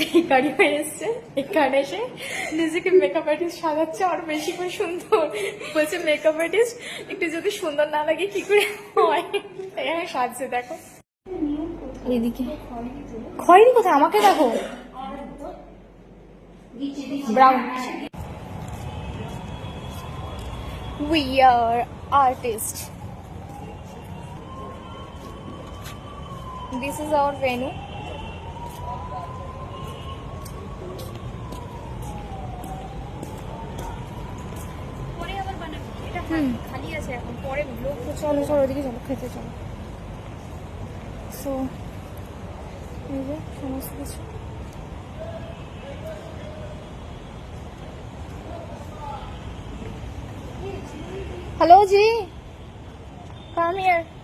ভিখারি হয়ে এসছে এখানে এসে নিজেকে মেকআপ আর্টিস্ট সাজাচ্ছে আর বেশি করে সুন্দর বলছে মেকআপ আর্টিস্ট একটু যদি সুন্দর না লাগে কি করে হয় এখানে সাজছে দেখো এদিকে খয়েরি কোথায় আমাকে দেখো brown we are artists this is our venue খালি আছে এখন পরে ব্লগ চলো চলো ওদিকে চলো খেতে চলো সো এই যে সমস্ত কিছু हेलो जी कम हियर